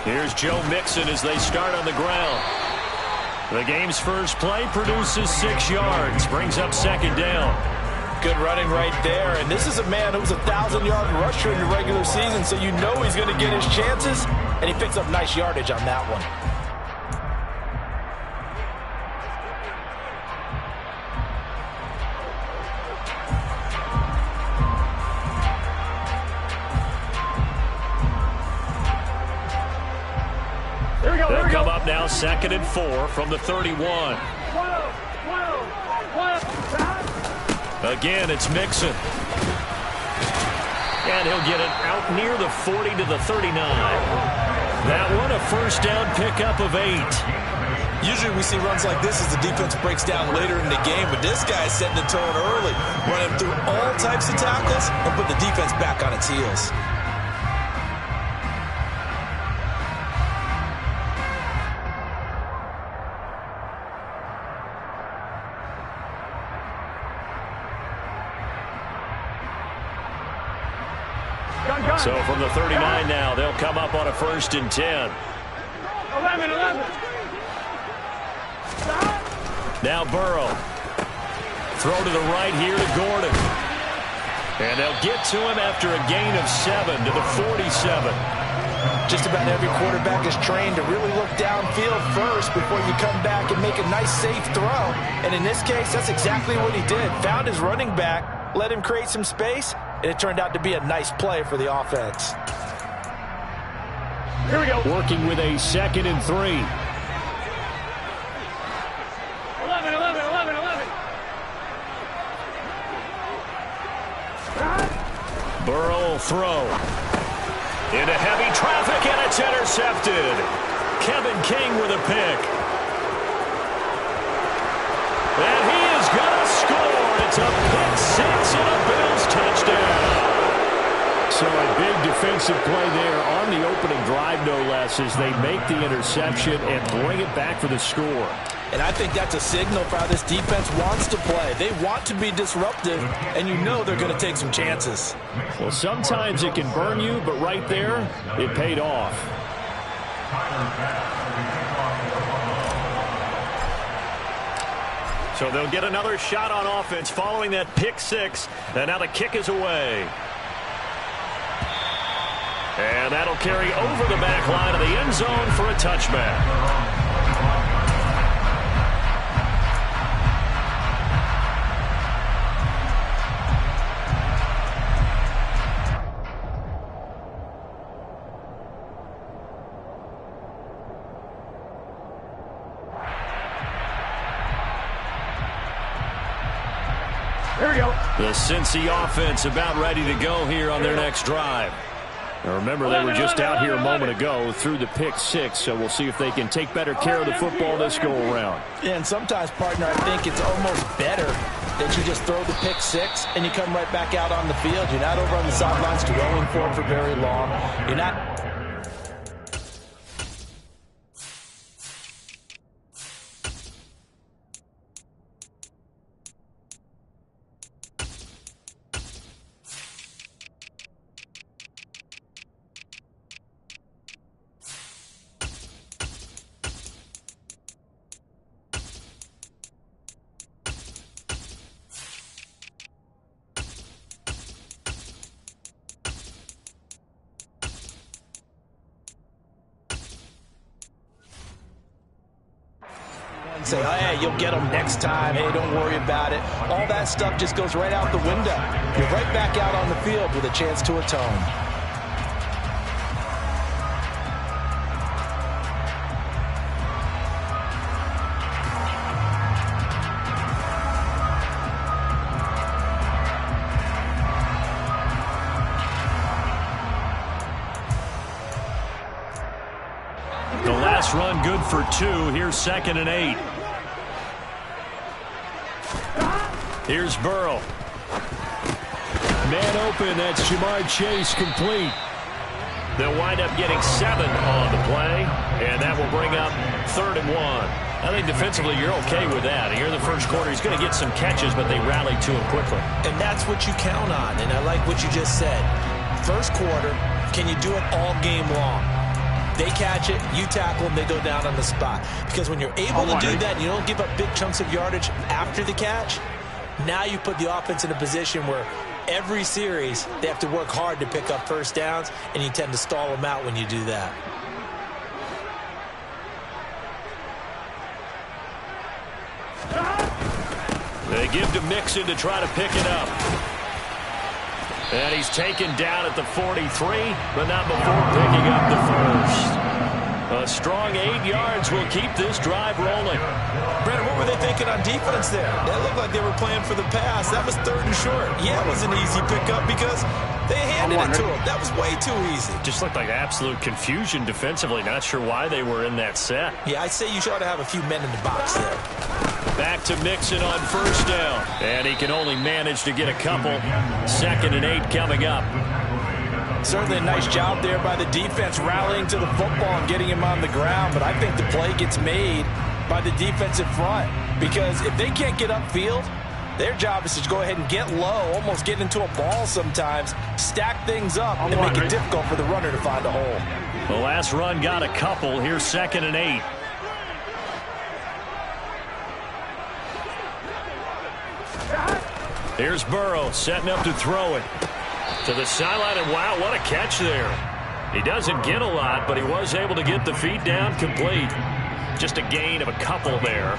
Here's Joe Mixon as they start on the ground. The game's first play produces 6 yards, brings up second down. Good running right there. And this is a man who's a 1,000-yard rusher in the regular season, so you know he's going to get his chances. And he picks up nice yardage on that one. They'll come up now 2nd and 4 from the 31. Again, it's Mixon. And he'll get it out near the 40 to the 39. That one a first down pickup of 8. Usually we see runs like this as the defense breaks down later in the game, but this guy's setting the tone early, running through all types of tackles and put the defense back on its heels. So from the 39 now, they'll come up on a 1st and 10. 11. Now Burrow. Throw to the right here to Gordon. And they'll get to him after a gain of 7 to the 47. Just about every quarterback is trained to really look downfield first before you come back and make a nice, safe throw. And in this case, that's exactly what he did. Found his running back, let him create some space, and it turned out to be a nice play for the offense. Here we go. Working with a 2nd and 3. 11. Burrow will throw. Into heavy traffic, and it's intercepted. Kevin King with a pick. And he is going to score. It's a pick 6 and a Bills touchdown. So a big defensive play there on the opening drive, no less, as they make the interception and bring it back for the score. And I think that's a signal for how this defense wants to play. They want to be disruptive, and you know they're going to take some chances. Well, sometimes it can burn you, but right there, it paid off. So they'll get another shot on offense following that pick 6, and now the kick is away. And that'll carry over the back line of the end zone for a touchback. Here we go. The Cincy offense about ready to go here on their next drive. Now remember, they were just out here a moment ago through the pick 6, so we'll see if they can take better care of the football this go-around. Yeah, and sometimes, partner, I think it's almost better that you just throw the pick 6 and you come right back out on the field. You're not over on the sidelines throwing for it for very long. You're not... say, oh, hey, you'll get them next time. Hey, don't worry about it. All that stuff just goes right out the window. You're right back out on the field with a chance to atone. The last run good for 2. Here's 2nd and 8. Here's Burrow. Man open. That's Jamar Chase complete. They'll wind up getting 7 on the play, and that will bring up 3rd and 1. I think defensively you're okay with that. Here in the first quarter, he's going to get some catches, but they rally to him quickly. And that's what you count on, and I like what you just said. First quarter, can you do it all game long? They catch it, you tackle them, they go down on the spot. Because when you're able to do that and you don't give up big chunks of yardage after the catch, now you put the offense in a position where every series they have to work hard to pick up first downs, and you tend to stall them out when you do that. They give to Mixon to try to pick it up. And he's taken down at the 43, but not before picking up the first. A strong 8 yards will keep this drive rolling. Brandon, what were they thinking on defense there? That looked like they were playing for the pass. That was 3rd and short. Yeah, it was an easy pickup because they handed it to him. That was way too easy. Just looked like absolute confusion defensively. Not sure why they were in that set. Yeah, I'd say you ought to have a few men in the box there. Back to Mixon on first down. And he can only manage to get a couple. 2nd and 8 coming up. Certainly a nice job there by the defense rallying to the football and getting him on the ground. But I think the play gets made by the defensive front. Because if they can't get upfield, their job is to go ahead and get low, almost get into a ball sometimes, stack things up, and make it difficult for the runner to find a hole. The last run got a couple. Here's 2nd and 8. Here's Burrow setting up to throw it. To the sideline, and wow, what a catch there. He doesn't get a lot, but he was able to get the feet down complete. Just a gain of a couple there.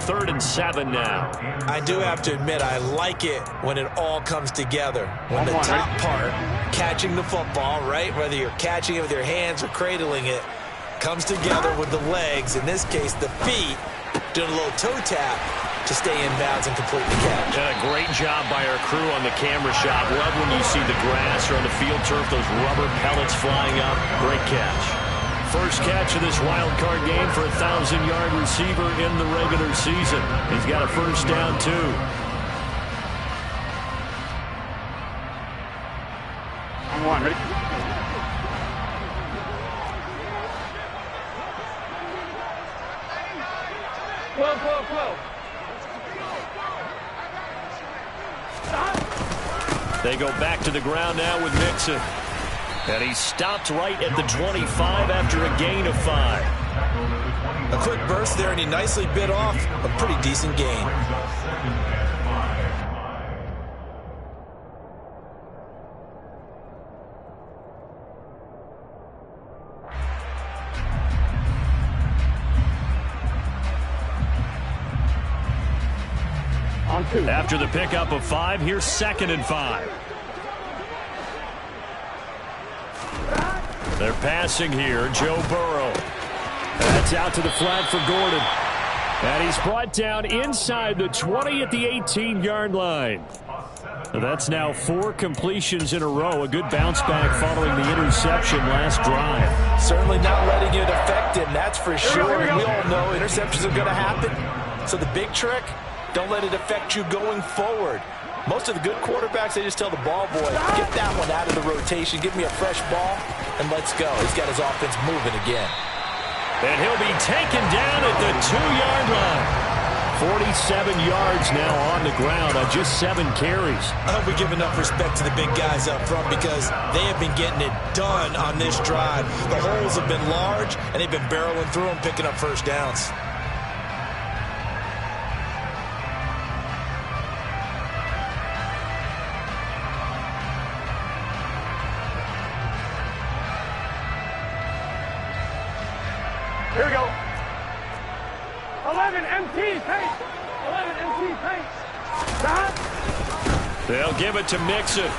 3rd and 7 now. I do have to admit, I like it when it all comes together. When the top part, catching the football, right, whether you're catching it with your hands or cradling it, comes together with the legs, in this case the feet, doing a little toe tap to stay in bounds and complete the catch. And a great job by our crew on the camera shot. Love when you see the grass or on the field turf, those rubber pellets flying up. Great catch. First catch of this wild card game for a 1,000-yard receiver in the regular season. He's got a first down, too. Come on, ready? Whoa. They go back to the ground now with Mixon. And he stopped right at the 25 after a gain of 5. A quick burst there, and he nicely bit off a pretty decent gain. After the pickup of 5, here's 2nd and 5. They're passing here. Joe Burrow. That's out to the flat for Gordon. And he's brought down inside the 20 at the 18-yard line. That's now 4 completions in a row. A good bounce back following the interception last drive. Certainly not letting it affect him, that's for sure. We all know interceptions are going to happen. So the big trick, don't let it affect you going forward. Most of the good quarterbacks, they just tell the ball boy, get that one out of the rotation, give me a fresh ball, and let's go. He's got his offense moving again. And he'll be taken down at the 2-yard line. 47 yards now on the ground on just 7 carries. I hope we give enough respect to the big guys up front because they have been getting it done on this drive. The holes have been large, and they've been barreling through them, picking up first downs. Here we go. 11 MT pace. 11 MT pace. Stop. They'll give it to Mixon.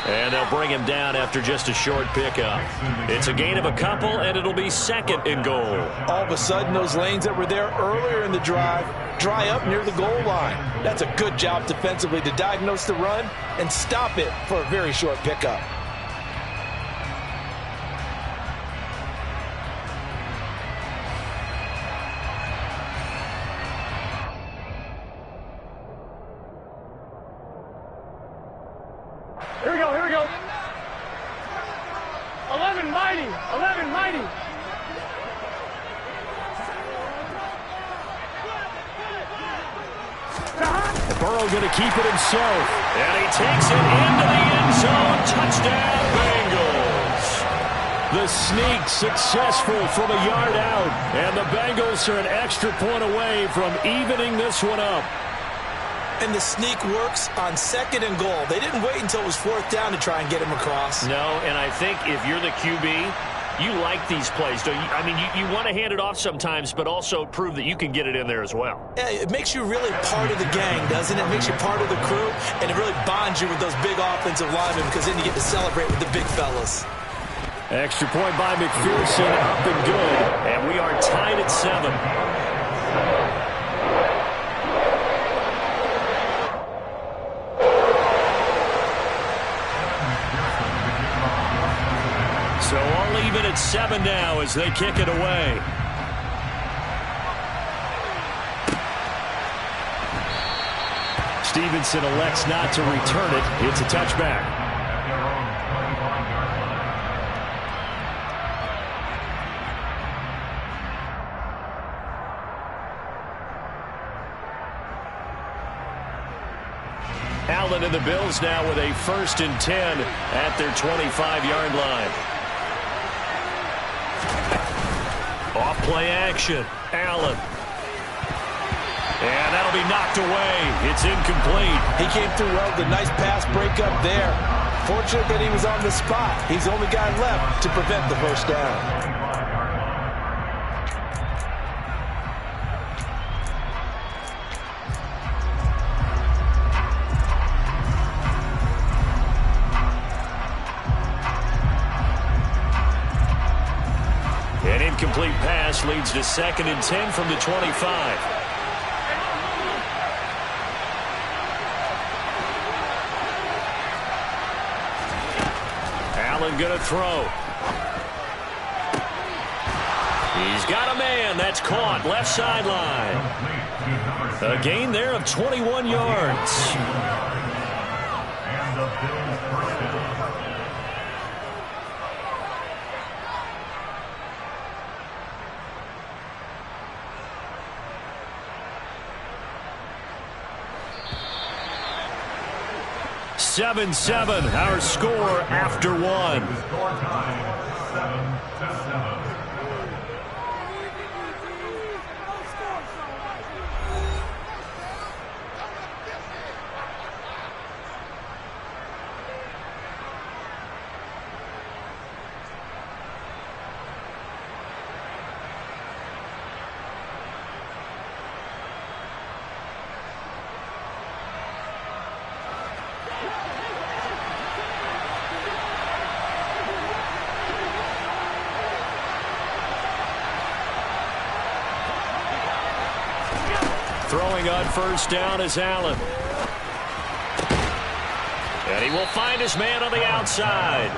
And they'll bring him down after just a short pickup. It's a gain of a couple, and it'll be 2nd and goal. All of a sudden, those lanes that were there earlier in the drive dry up near the goal line. That's a good job defensively to diagnose the run and stop it for a very short pickup. Here we go. 11 mighty. Burrow going to keep it himself. And he takes it into the end zone. Touchdown, Bengals. The sneak successful from a yard out. And the Bengals are an extra point away from evening this one up. And the sneak works on 2nd and goal. They didn't wait until it was 4th down to try and get him across. No, and I think if you're the QB, you like these plays, don't you? I mean, you want to hand it off sometimes, but also prove that you can get it in there as well. Yeah, it makes you really part of the gang, doesn't it? It makes you part of the crew, and it really bonds you with those big offensive linemen because then you get to celebrate with the big fellas. Extra point by McPherson, up and good. And we are tied at 7. So all even at 7 now as they kick it away. Stevenson elects not to return it. It's a touchback. Allen and the Bills now with a 1st and 10 at their 25-yard line. Off play action. Allen. And that'll be knocked away. It's incomplete. He came through well with a nice pass breakup there. Fortunate that he was on the spot. He's the only guy left to prevent the first down. An incomplete pass leads to 2nd and 10 from the 25. Allen going to throw. He's got a man. That's caught. Left sideline. A gain there of 21 yards. Seven, our score after 1. Throwing on 1st down is Allen. And he will find his man on the outside.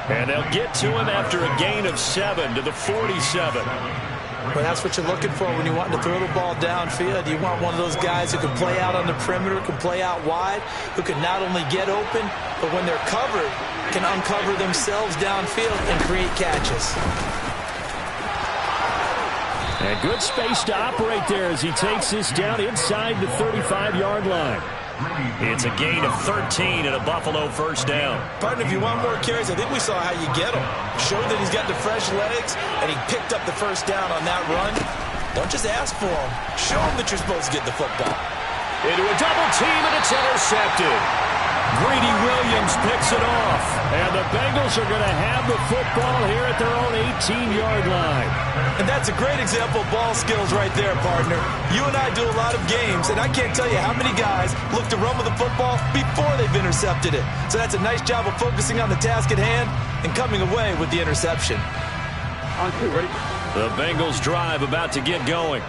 And they'll get to him after a gain of 7 to the 47. Well, that's what you're looking for when you want to throw the ball downfield. You want one of those guys who can play out on the perimeter, can play out wide, who can not only get open, but when they're covered, can uncover themselves downfield and create catches. And good space to operate there as he takes this down inside the 35-yard line. It's a gain of 13 and a Buffalo 1st down. Partner, if you want more carries, I think we saw how you get him. Showed that he's got the fresh legs, and he picked up the 1st down on that run. Don't just ask for him. Show him that you're supposed to get the football. Into a double team, and it's intercepted. Greedy Williams picks it off. And the Bengals are going to have the football here at their own 18-yard line. And that's a great example of ball skills right there, partner. You and I do a lot of games, and I can't tell you how many guys look to run with the football before they've intercepted it. So that's a nice job of focusing on the task at hand and coming away with the interception. On 2, ready? The Bengals drive about to get going.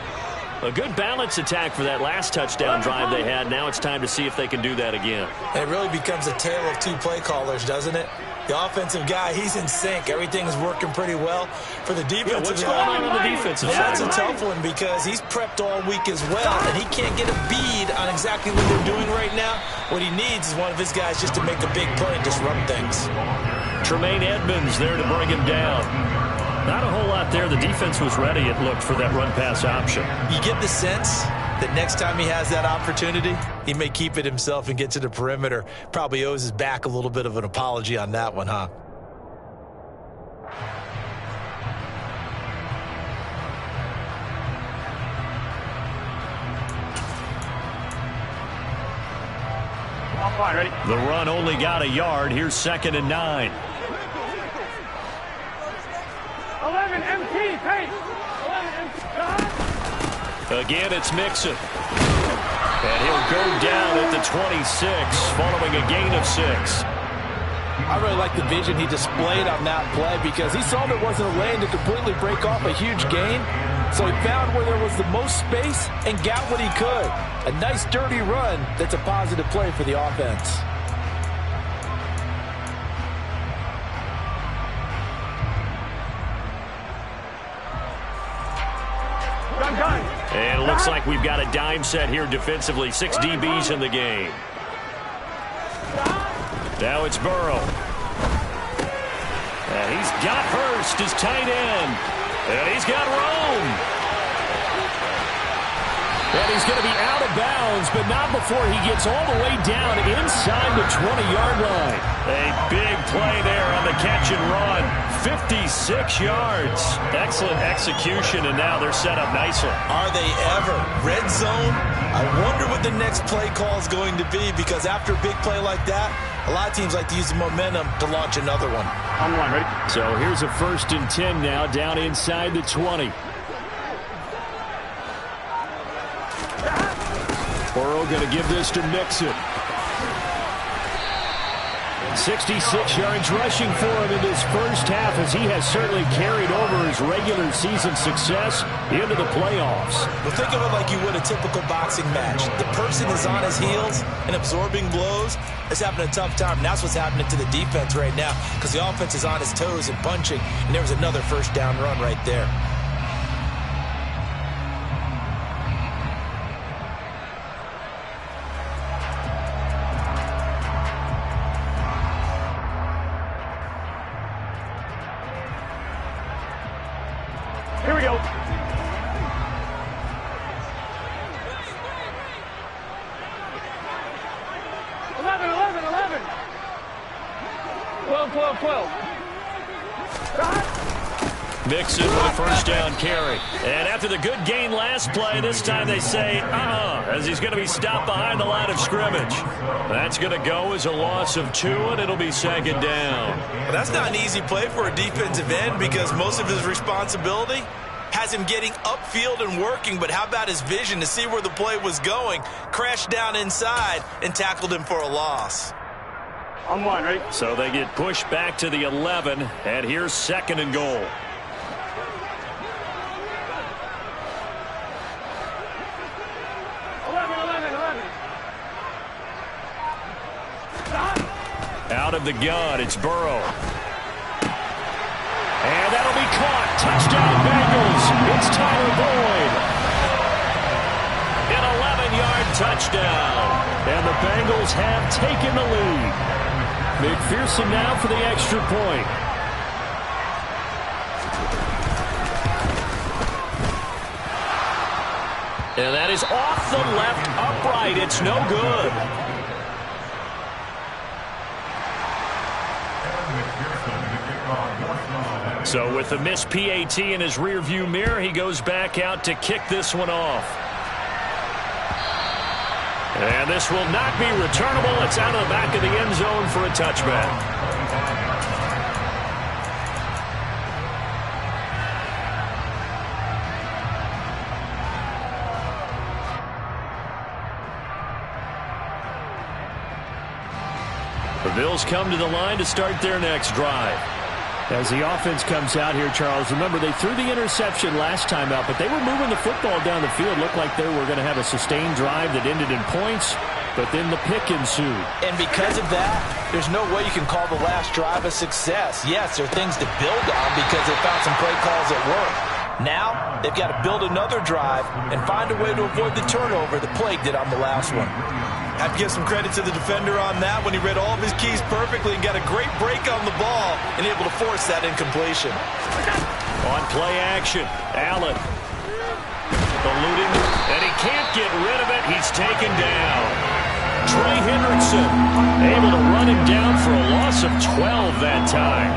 A good balance attack for that last touchdown drive they had. Now it's time to see if they can do that again. It really becomes a tale of 2 play callers, doesn't it? The offensive guy, he's in sync. Everything's working pretty well. For the defensive what's going on the defensive side? That's a tough one because he's prepped all week as well, and he can't get a bead on exactly what they're doing right now. What he needs is one of his guys just to make a big play and disrupt things. Tremaine Edmonds there to bring him down. Not a whole lot there. The defense was ready, it looked, for that run-pass option. You get the sense that next time he has that opportunity, he may keep it himself and get to the perimeter. Probably owes his back a little bit of an apology on that one, huh? Fine, ready? The run only got a yard. Here's 2nd and 9. 11 MT, pace. 11 MT. Again, it's Mixon. And he'll go down at the 26 following a gain of 6. I really like the vision he displayed on that play because he saw there wasn't a lane to completely break off a huge gain. So he found where there was the most space and got what he could. A nice dirty run that's a positive play for the offense. And it looks like we've got a dime set here defensively. 6 DBs in the game. Now it's Burrow. And he's got Hurst, his tight end. And he's got Rome. And he's going to be out of bounds, but not before he gets all the way down inside the 20-yard line. A big play there on the catch and run. 56 yards. Excellent execution, and now they're set up nicely. Are they ever? Red zone? I wonder what the next play call is going to be because after a big play like that, a lot of teams like to use the momentum to launch another one. On the line, ready? So here's a 1st and 10 now down inside the 20. Burrow going to give this to Mixon. 66 yards rushing for him in this first half as he has certainly carried over his regular season success into the playoffs. Well, think of it like you would a typical boxing match. The person is on his heels and absorbing blows. It's having a tough time. And that's what's happening to the defense right now because the offense is on his toes and punching. And there was another 1st down run right there. Here we go. 11. 12. Mixon with a 1st down carry. And after the good gain last play, this time they say, as he's going to be stopped behind the line of scrimmage. That's going to go as a loss of 2, and it'll be 2nd down. Well, that's not an easy play for a defensive end because most of his responsibility has him getting upfield and working, but how about his vision to see where the play was going, crashed down inside, and tackled him for a loss. On the line, ready? So they get pushed back to the 11, and here's 2nd and goal. 11. Out of the gun, it's Burrow. And that'll be caught. Touchdown, Bengals. It's Tyler Boyd. An 11-yard touchdown. And the Bengals have taken the lead. McPherson now for the extra point. And that is off the left upright. It's no good. So with the missed PAT in his rearview mirror, he goes back out to kick this one off. And this will not be returnable. It's out of the back of the end zone for a touchback. The Bills come to the line to start their next drive. As the offense comes out here, Charles, remember they threw the interception last time out, but they were moving the football down the field. Looked like they were going to have a sustained drive that ended in points, but then the pick ensued. And because of that, there's no way you can call the last drive a success. Yes, there are things to build on because they found some play calls that work. Now, they've got to build another drive and find a way to avoid the turnover that plagued it on the last one. I have to give some credit to the defender on that when he read all of his keys perfectly and got a great break on the ball and able to force that incompletion. On play action, Allen eluding, and he can't get rid of it. He's taken down. Trey Hendrickson able to run him down for a loss of 12 that time.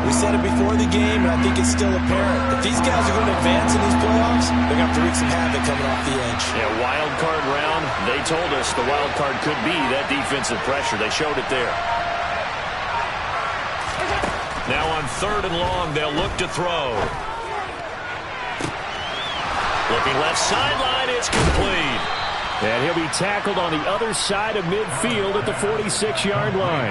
We said it before the game, and I think it's still apparent. If these guys are going to advance in these playoffs, they're going to have to wreak some havoc coming off the edge. Yeah, wild card round. They told us the wild card could be that defensive pressure. They showed it there. Now on 3rd and long, they'll look to throw. Looking left sideline, it's complete. And he'll be tackled on the other side of midfield at the 46-yard line.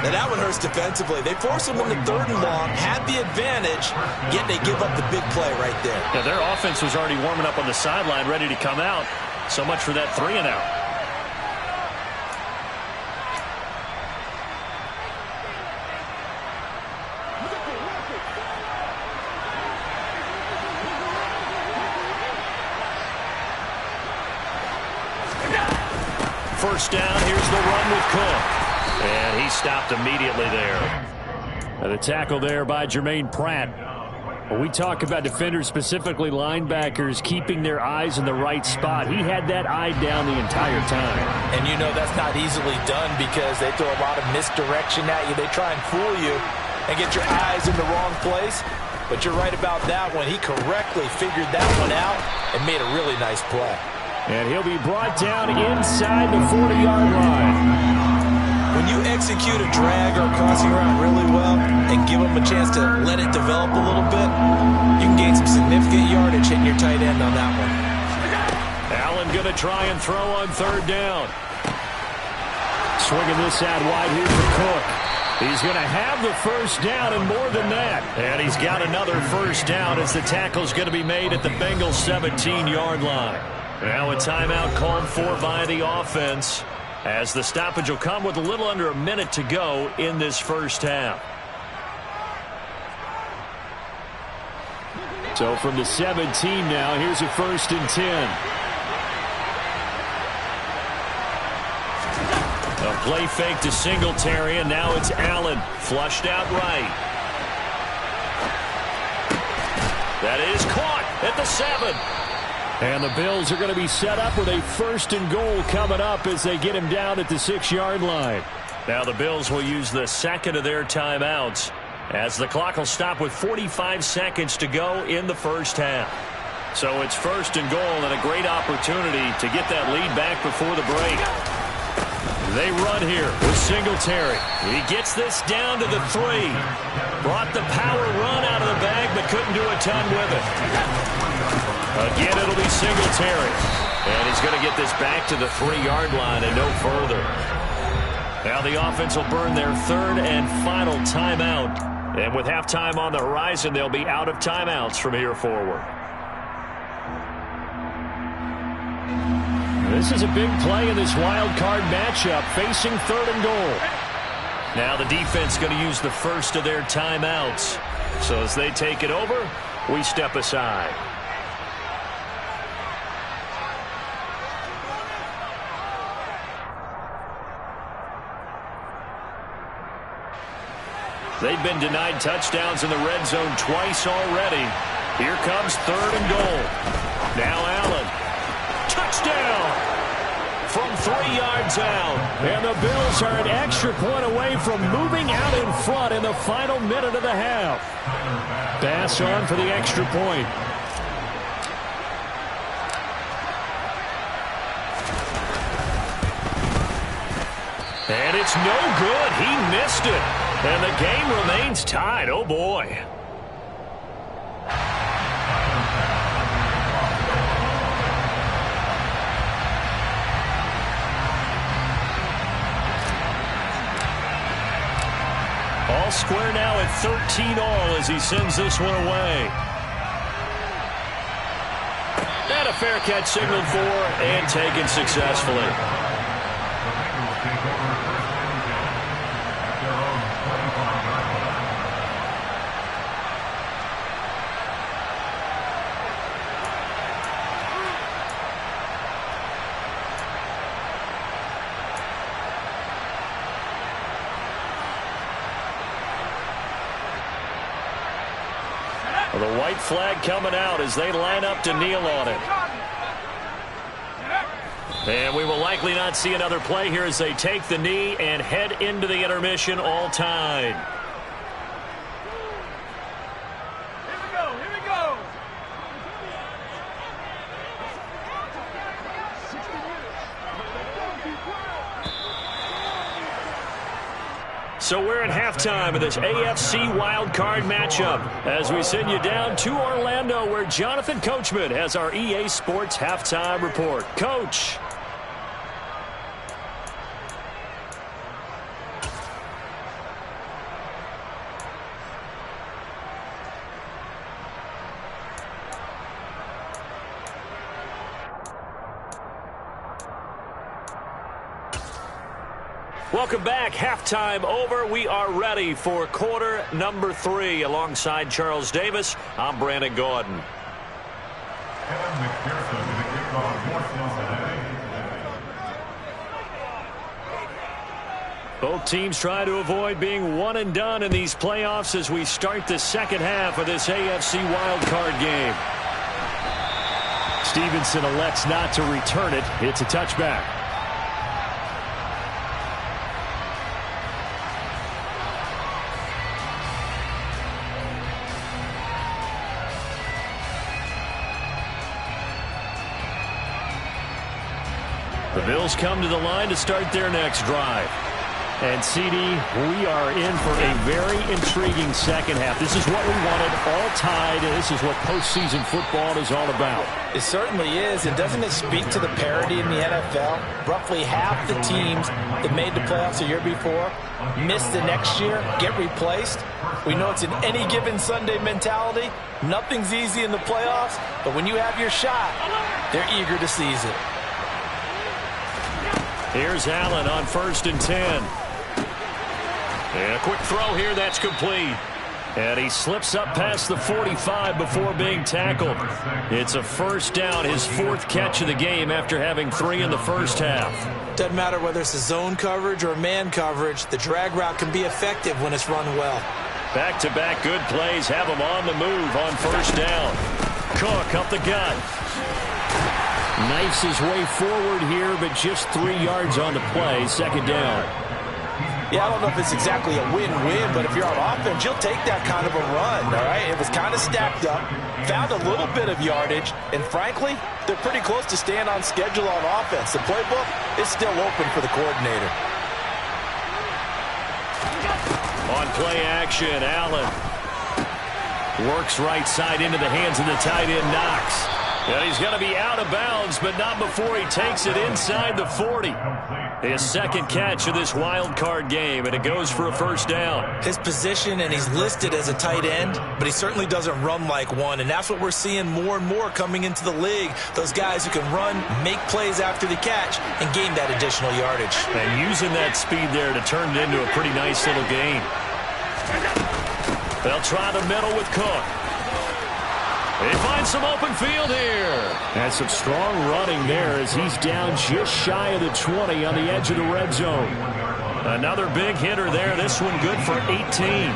Now that one hurts defensively. They force him into 3rd and long, had the advantage, yet they give up the big play right there. Yeah, their offense was already warming up on the sideline, ready to come out. So much for that 3-and-out. First down, here's the run with Cook. And he stopped immediately there. And the tackle there by Jermaine Pratt. When we talk about defenders, specifically linebackers, keeping their eyes in the right spot, he had that eye down the entire time. And you know that's not easily done because they throw a lot of misdirection at you. They try and fool you and get your eyes in the wrong place. But you're right about that one. He correctly figured that one out and made a really nice play. And he'll be brought down inside the 40-yard line. When you execute a drag or a crossing route really well and give them a chance to let it develop a little bit, you can gain some significant yardage hitting your tight end on that one. Allen going to try and throw on 3rd down. Swinging this out wide here for Cook. He's going to have the first down and more than that. And he's got another first down as the tackle's going to be made at the Bengals 17-yard line. Now a timeout called for by the offense as the stoppage will come with a little under a minute to go in this first half. So from the 17 now, here's a 1st and 10. A play fake to Singletary, and now it's Allen. Flushed out right. That is caught at the 7. And the Bills are going to be set up with a 1st and goal coming up as they get him down at the 6-yard line. Now the Bills will use the 2nd of their timeouts as the clock will stop with 45 seconds to go in the first half. So it's 1st and goal and a great opportunity to get that lead back before the break. They run here with Singletary. He gets this down to the 3. Brought the power run out of the bag but couldn't do a ton with it. Again, it'll be Singletary. And he's going to get this back to the 3-yard line and no further. Now the offense will burn their 3rd and final timeout. And with halftime on the horizon, they'll be out of timeouts from here forward. This is a big play in this wild card matchup, facing 3rd and goal. Now the defense going to use the 1st of their timeouts. So as they take it over, we step aside. They've been denied touchdowns in the red zone twice already. Here comes 3rd and goal. Now Allen. Touchdown! From 3 yards out. And the Bills are an extra point away from moving out in front in the final minute of the half. Pass on for the extra point. And it's no good. He missed it. And the game remains tied. Oh, boy. All square now at 13 all as he sends this one away. And a fair catch signaled for and taken successfully. The white flag coming out as they line up to kneel on it. And we will likely not see another play here as they take the knee and head into the intermission all tied. So we're at halftime of this AFC wildcard matchup as we send you down to Orlando where Jonathan Coachman has our EA Sports halftime report. Coach. Welcome back. Halftime over. We are ready for quarter number 3. Alongside Charles Davis, I'm Brandon Gaudin. Both teams try to avoid being one and done in these playoffs as we start the second half of this AFC wildcard game. Stevenson elects not to return it. It's a touchback. The Bills come to the line to start their next drive. And, CD, we are in for a very intriguing second half. This is what we wanted, all tied, and this is what postseason football is all about. It certainly is, and doesn't it speak to the parity in the NFL? Roughly half the teams that made the playoffs the year before missed the next year, get replaced. We know it's an any given Sunday mentality. Nothing's easy in the playoffs, but when you have your shot, they're eager to seize it. Here's Allen on 1st and 10. And a quick throw here, that's complete. And he slips up past the 45 before being tackled. It's a first down, his 4th catch of the game after having 3 in the first half. Doesn't matter whether it's a zone coverage or man coverage, the drag route can be effective when it's run well. Back-to-back good plays have him on the move on 1st down. Cook up the gut. Knifes his way forward here, but just 3 yards on the play. 2nd down. Yeah, I don't know if it's exactly a win-win, but if you're on offense, you'll take that kind of a run, all right? It was kind of stacked up, found a little bit of yardage, and frankly, they're pretty close to staying on schedule on offense. The playbook is still open for the coordinator. On play action, Allen works right side into the hands of the tight end, Knox. And he's going to be out of bounds, but not before he takes it inside the 40. His 2nd catch of this wild card game, and it goes for a 1st down. His position, and he's listed as a tight end, but he certainly doesn't run like one, and that's what we're seeing more and more coming into the league. Those guys who can run, make plays after the catch, and gain that additional yardage. And using that speed there to turn it into a pretty nice little gain. They'll try the middle with Cook. They find some open field here. And some strong running there as he's down just shy of the 20 on the edge of the red zone. Another big hitter there. This one good for 18.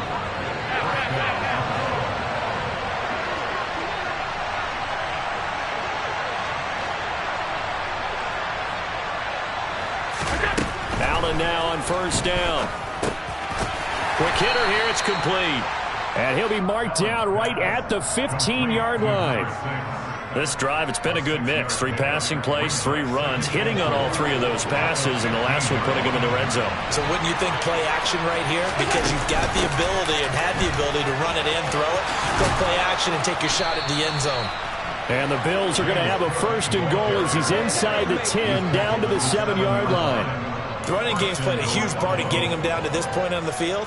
Allen now on 1st down. Quick hitter here. It's complete. And he'll be marked down right at the 15-yard line. This drive, it's been a good mix. 3 passing plays, 3 runs, hitting on all 3 of those passes, and the last one putting him in the red zone. So wouldn't you think play action right here? Because you've got the ability and had the ability to run it in, throw it, go play action and take your shot at the end zone. And the Bills are going to have a 1st and goal as he's inside the 10, down to the 7-yard line. The running game's played a huge part in getting him down to this point on the field.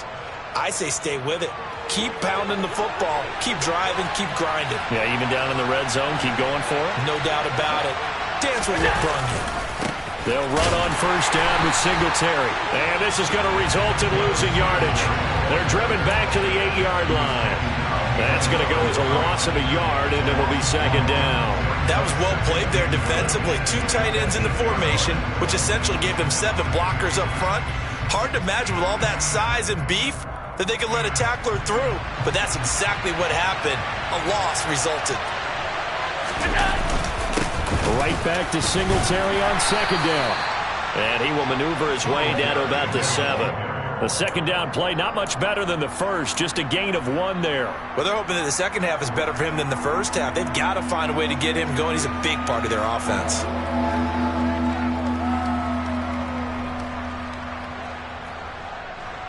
I say stay with it. Keep pounding the football. Keep driving. Keep grinding. Yeah, even down in the red zone, keep going for it. No doubt about it. Dance with Nick Brungy. They'll run on 1st down with Singletary. And this is going to result in losing yardage. They're driven back to the 8-yard line. That's going to go as a loss of a yard, and it will be 2nd down. That was well played there defensively. 2 tight ends in the formation, which essentially gave them 7 blockers up front. Hard to imagine with all that size and beef that they could let a tackler through, but that's exactly what happened. A loss resulted. Right back to Singletary on 2nd down. And he will maneuver his way down to about the 7. The 2nd down play, not much better than the first, just a gain of 1 there. Well, they're hoping that the second half is better for him than the first half. They've got to find a way to get him going. He's a big part of their offense.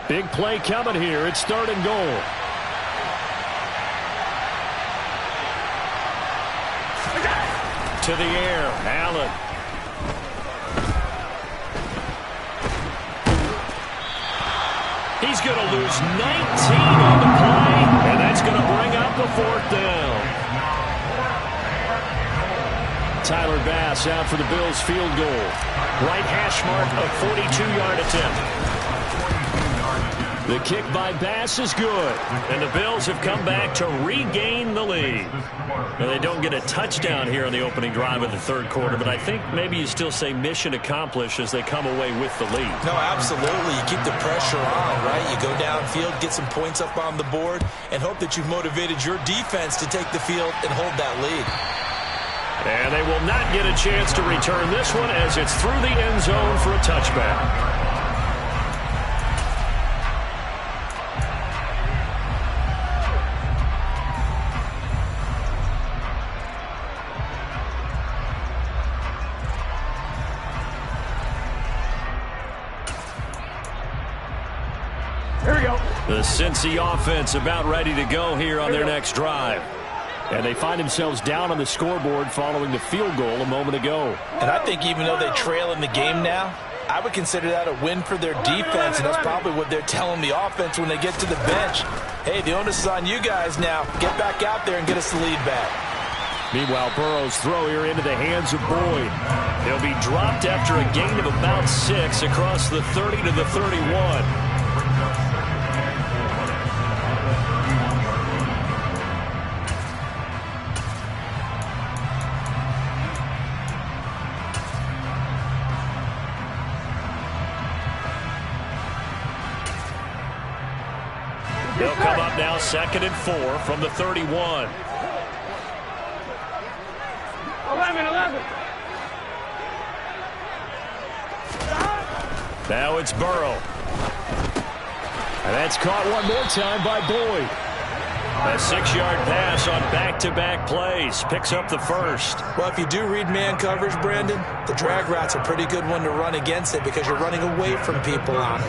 Big play coming here. It's 3rd and goal. To the air. Allen. He's going to lose 19 on the play, and that's going to bring up the 4th down. Tyler Bass out for the Bills field goal. Right hash mark, a 42-yard attempt. The kick by Bass is good, and the Bills have come back to regain the lead. Now, they don't get a touchdown here on the opening drive of the 3rd quarter, but I think maybe you still say mission accomplished as they come away with the lead. No, absolutely. You keep the pressure on, right? You go downfield, get some points up on the board, and hope that you've motivated your defense to take the field and hold that lead. And they will not get a chance to return this one as it's through the end zone for a touchback. Here we go. The Cincy offense about ready to go here on their next drive. And they find themselves down on the scoreboard following the field goal a moment ago. And I think even though they trail in the game now, I would consider that a win for their defense, and that's probably what they're telling the offense when they get to the bench. Hey, the onus is on you guys now. Get back out there and get us the lead back. Meanwhile, Burrow's throw here into the hands of Boyd. He'll be dropped after a gain of about 6 across the 30 to the 31. They'll come up now 2nd and 4 from the 31. 11. Now it's Burrow. And that's caught one more time by Boyd. A 6-yard pass on back-to-back plays. Picks up the 1st. Well, if you do read man coverage, Brandon, the drag route's a pretty good one to run against it because you're running away from people on it.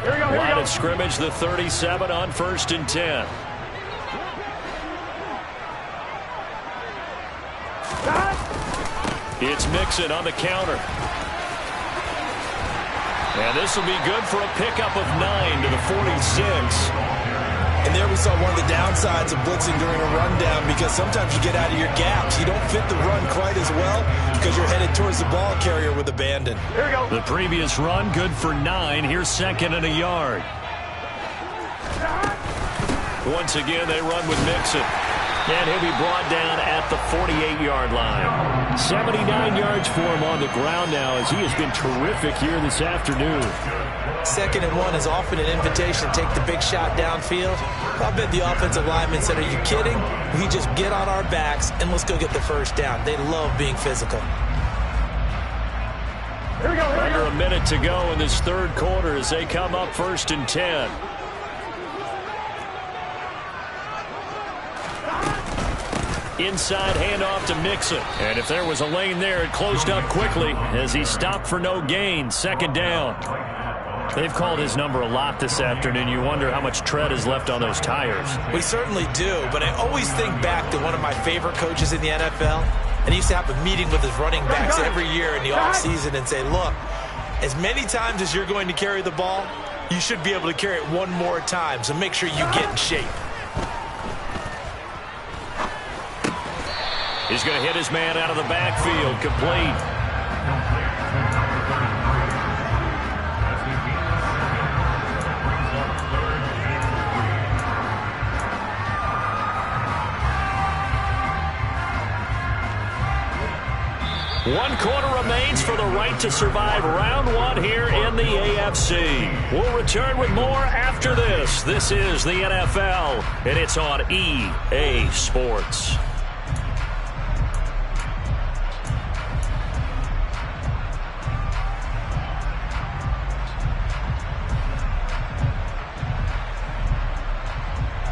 Here we go, here we Line go. of scrimmage, the 37 on 1st and 10. It's Mixon on the counter. And this will be good for a pickup of 9 to the 46. And there we saw one of the downsides of blitzing during a rundown because sometimes you get out of your gaps. You don't fit the run quite as well because you're headed towards the ball carrier with abandon. Here we go. The previous run, good for 9. Here's 2nd and a yard. Once again, they run with Mixon. And he'll be brought down at the 48-yard line. 79 yards for him on the ground now as he has been terrific here this afternoon. 2nd and 1 is often an invitation to take the big shot downfield. I bet the offensive lineman said, are you kidding? We just get on our backs and let's go get the 1st down. They love being physical. Here we go, here we Under go. a minute to go in this 3rd quarter as they come up 1st and 10. Inside handoff to Mixon. And if there was a lane there, it closed up quickly as he stopped for no gain. 2nd down. They've called his number a lot this afternoon. You wonder how much tread is left on those tires. We certainly do, but I always think back to one of my favorite coaches in the NFL. And he used to have a meeting with his running backs every year in the offseason and say, look, as many times as you're going to carry the ball, you should be able to carry it one more time, so make sure you get in shape. He's going to hit his man out of the backfield. Complete. One quarter remains for the right to survive round 1 here in the AFC. We'll return with more after this. This is the NFL, and it's on EA Sports.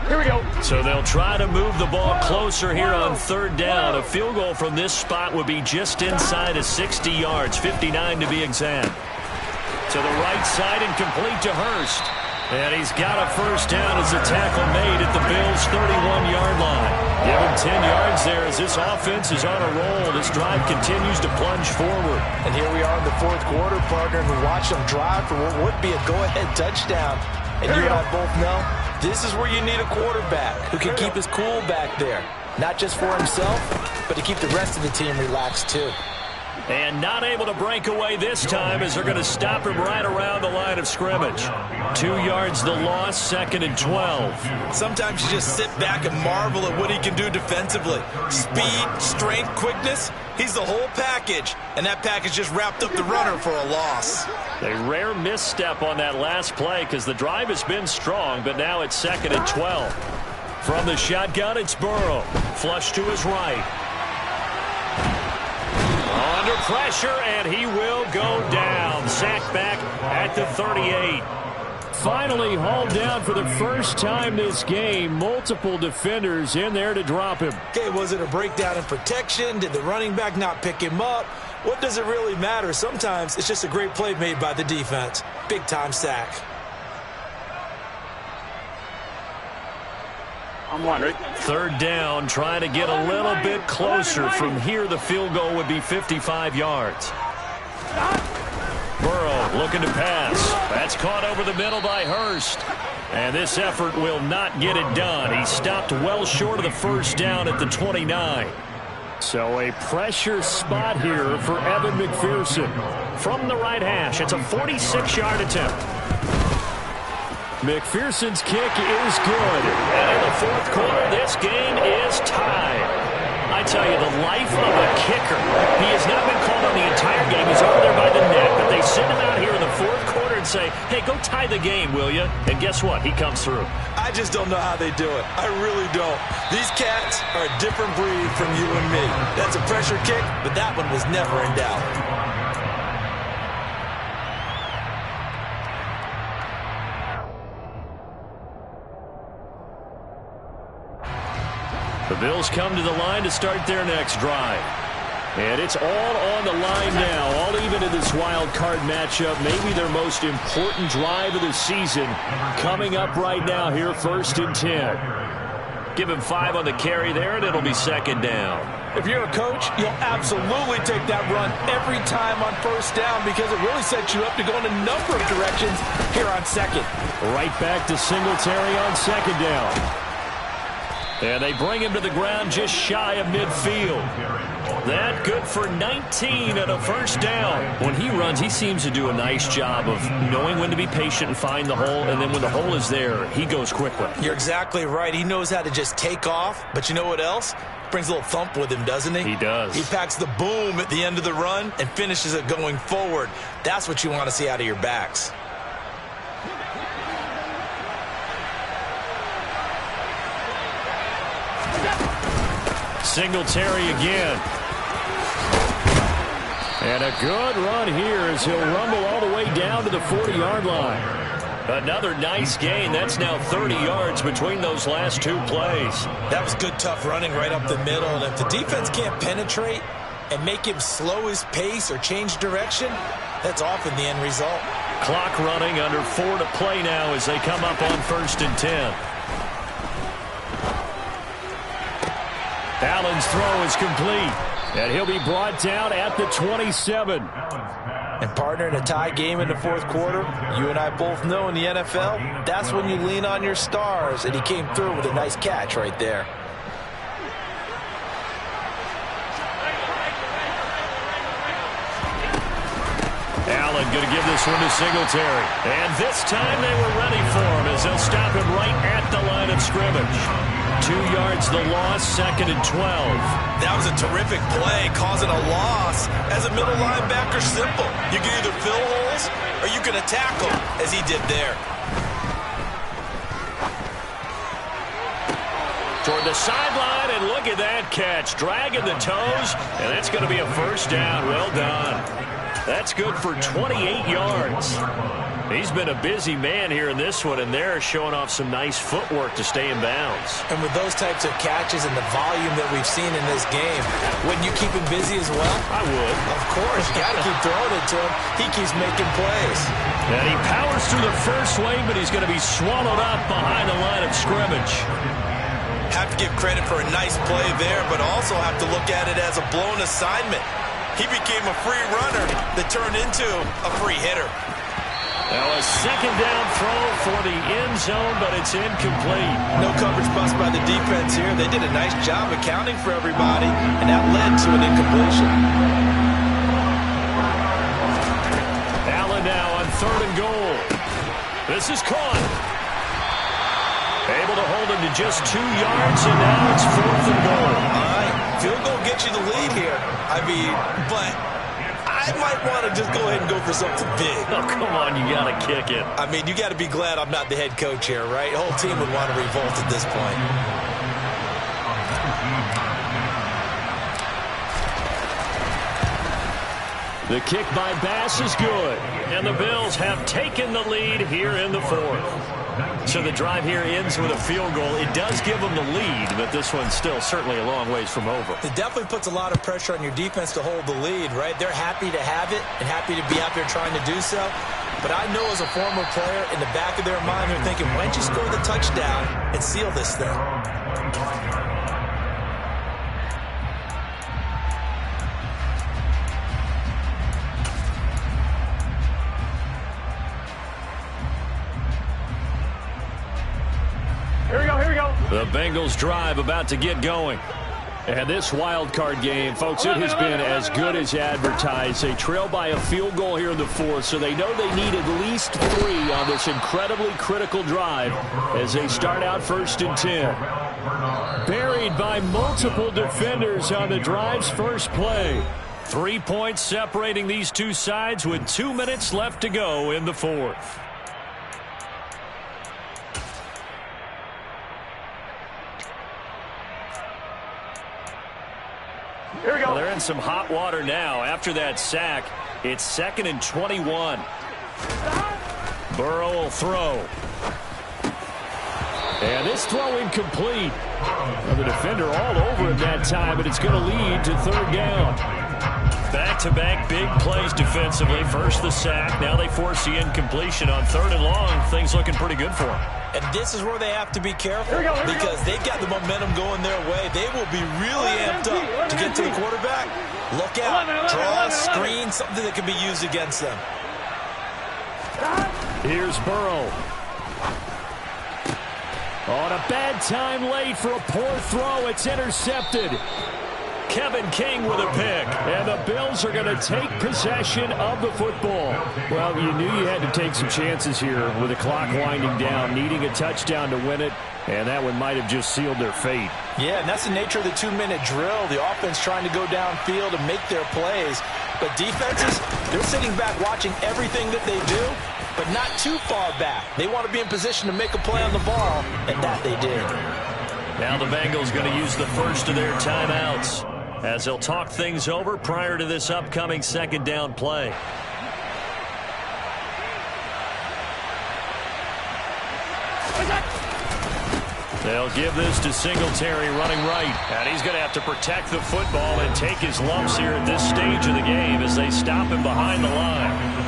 Here we go. So they'll try to move the ball closer here on 3rd down. A field goal from this spot would be just inside of 60 yards, 59 to be exact. To the right side and complete to Hurst. And he's got a first down as a tackle made at the Bills' 31-yard line. Give him 10 yards there as this offense is on a roll. This drive continues to plunge forward. And here we are in the fourth quarter, partner, and we watch them drive for what would be a go-ahead touchdown. And you and I both know this is where you need a quarterback who can keep his cool back there. Not just for himself, but to keep the rest of the team relaxed too. And not able to break away this time as they're going to stop him right around the line of scrimmage. 2 yards the loss, 2nd and 12. Sometimes you just sit back and marvel at what he can do defensively. Speed, strength, quickness, he's the whole package. And that package just wrapped up the runner for a loss. A rare misstep on that last play because the drive has been strong, but now it's 2nd and 12. From the shotgun, it's Burrow. Flush to his right. Under pressure, and he will go down. Sacked back at the 38. Finally hauled down for the first time this game. Multiple defenders in there to drop him. Okay, was it a breakdown in protection? Did the running back not pick him up? What does it really matter? Sometimes it's just a great play made by the defense. Big-time sack. I'm wondering. Third down, trying to get a little bit closer. From here, the field goal would be 55 yards. Burrow looking to pass. That's caught over the middle by Hurst. And this effort will not get it done. He stopped well short of the first down at the 29. So a pressure spot here for Evan McPherson. From the right hash, it's a 46-yard attempt. McPherson's kick is good. And in the fourth quarter, this game is tied. I tell you, the life of a kicker. He has not been called on the entire game. He's over there by the net. But they send him out here in the fourth quarter and say, hey, go tie the game, will you? And guess what? He comes through. I just don't know how they do it. I really don't. These cats are a different breed from you and me. That's a pressure kick, but that one was never in doubt. The Bills come to the line to start their next drive. And it's all on the line now, all even in this wild card matchup. Maybe their most important drive of the season coming up right now here, 1st and 10. Give him 5 on the carry there, and it'll be 2nd down. If you're a coach, you'll absolutely take that run every time on 1st down because it really sets you up to go in a number of directions here on 2nd. Right back to Singletary on 2nd down. And they bring him to the ground just shy of midfield. That good for 19 and a 1st down. When he runs, he seems to do a nice job of knowing when to be patient and find the hole. And then when the hole is there, he goes quickly. You're exactly right. He knows how to just take off. But you know what else? Brings a little thump with him, doesn't he? He does. He packs the boom at the end of the run and finishes it going forward. That's what you want to see out of your backs. Singletary again. And a good run here as he'll rumble all the way down to the 40-yard line. Another nice gain. That's now 30 yards between those last 2 plays. That was good, tough running right up the middle. And if the defense can't penetrate and make him slow his pace or change direction, that's often the end result. Clock running, under 4 to play now as they come up on 1st and 10. Allen's throw is complete, and he'll be brought down at the 27. And partner, in a tie game in the fourth quarter, you and I both know in the NFL, that's when you lean on your stars, and he came through with a nice catch right there. Allen going to give this one to Singletary. And this time they were ready for him as they'll stop him right at the line of scrimmage. 2 yards the loss, 2nd and 12. That was a terrific play, causing a loss. As a middle linebacker, simple. You can either fill holes or you can attack them, as he did there. Toward the sideline, and look at that catch. Dragging the toes, and that's going to be a 1st down. Well done. That's good for 28 yards. He's been a busy man here in this one, and they're showing off some nice footwork to stay in bounds. And with those types of catches and the volume that we've seen in this game, wouldn't you keep him busy as well? I would. Of course. You got to keep throwing it to him. He keeps making plays. And he powers through the first lane, but he's going to be swallowed up behind the line of scrimmage. Have to give credit for a nice play there, but also have to look at it as a blown assignment. He became a free runner that turned into a free hitter. Now a second down throw for the end zone, but it's incomplete. No coverage bust by the defense here. They did a nice job accounting for everybody, and that led to an incompletion. Allen now on 3rd and goal. This is caught. Able to hold him to just 2 yards, and now it's 4th and goal. All right, field goal gets you the lead here. I mean, but I might want to just go ahead and go for something big. Oh, come on, you got to kick it. I mean, you got to be glad I'm not the head coach here, right? The whole team would want to revolt at this point. The kick by Bass is good, and the Bills have taken the lead here in the 4th. So the drive here ends with a field goal. It does give them the lead, but this one's still certainly a long ways from over. It definitely puts a lot of pressure on your defense to hold the lead, right? They're happy to have it and happy to be out there trying to do so. But I know as a former player, in the back of their mind, they're thinking, why don't you score the touchdown and seal this thing? Here we go. The Bengals drive about to get going. And this wild card game, folks, it has been as good as advertised. They trail by a field goal here in the 4th, so they know they need at least 3 on this incredibly critical drive as they start out 1st and 10. Buried by multiple defenders on the drive's first play. 3 points separating these two sides with 2 minutes left to go in the 4th. Here we go. Well, they're in some hot water now. After that sack, it's 2nd and 21. Burrow will throw. And this throw incomplete. Well, the defender all over him that time, but it's going to lead to 3rd down. Back-to-back big plays defensively. First the sack. Now they force the incompletion on 3rd and long. Things looking pretty good for them. And this is where they have to be careful because they've got the momentum going their way. They will be really amped up to get to the quarterback. Look out. Draw, screen, something that can be used against them. Here's Burrow. On a bad time late for a poor throw. It's intercepted. Kevin King with a pick. And the Bills are going to take possession of the football. Well, you knew you had to take some chances here with the clock winding down, needing a touchdown to win it, and that one might have just sealed their fate. Yeah, and that's the nature of the 2-minute drill. The offense trying to go downfield and make their plays. But defenses, they're sitting back watching everything that they do, but not too far back. They want to be in position to make a play on the ball, and that they did. Now the Bengals going to use the first of their timeouts as they'll talk things over prior to this upcoming 2nd down play. They'll give this to Singletary running right. And he's going to have to protect the football and take his lumps here at this stage of the game as they stop him behind the line.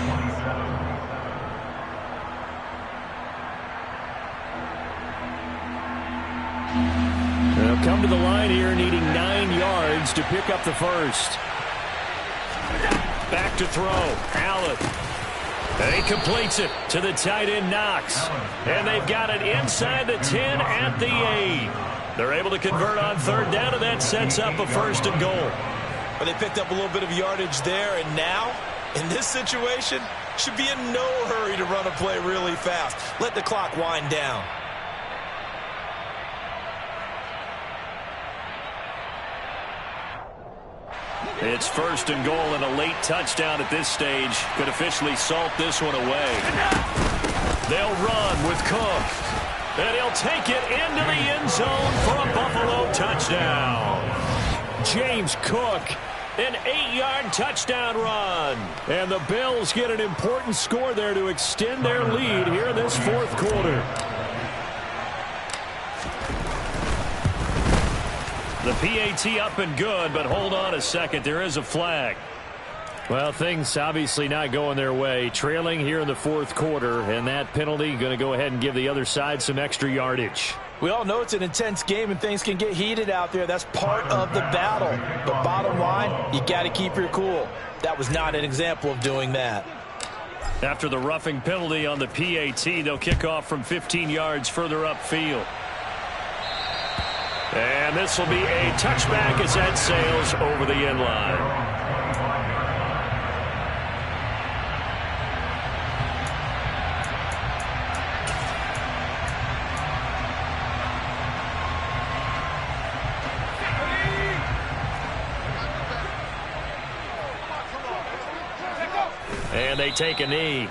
They'll come to the line here needing 9 yards to pick up the first. Back to throw. Allen. And he completes it to the tight end, Knox. And they've got it inside the 10 at the 8. They're able to convert on 3rd down, and that sets up a 1st and goal. But they picked up a little bit of yardage there, and now, in this situation, should be in no hurry to run a play really fast. Let the clock wind down. It's 1st and goal, and a late touchdown at this stage could officially salt this one away. They'll run with Cook, and he'll take it into the end zone for a Buffalo touchdown. James Cook An 8-yard touchdown run. And the Bills get an important score there to extend their lead here in this fourth quarter. The PAT up and good, but hold on a second. There is a flag. Well, things obviously not going their way. Trailing here in the fourth quarter, and that penalty going to go ahead and give the other side some extra yardage. We all know it's an intense game and things can get heated out there. That's part of the battle. But bottom line, you got to keep your cool. That was not an example of doing that. After the roughing penalty on the PAT, they'll kick off from 15 yards further upfield. And this will be a touchback as that sails over the end line. And they take a knee.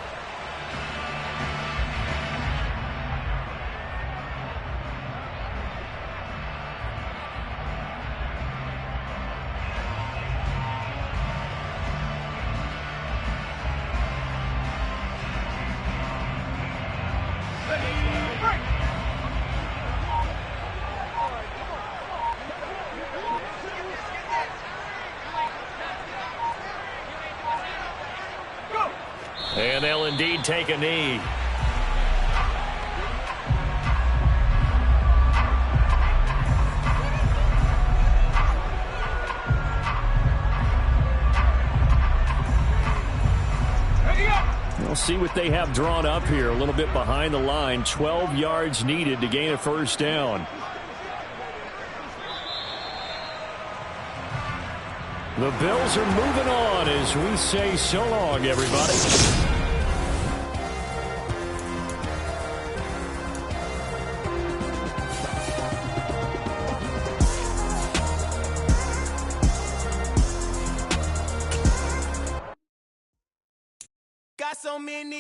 And they'll indeed take a knee. We'll see what they have drawn up here. A little bit behind the line. 12 yards needed to gain a first down. The Bills are moving on as we say so long, everybody. Got so many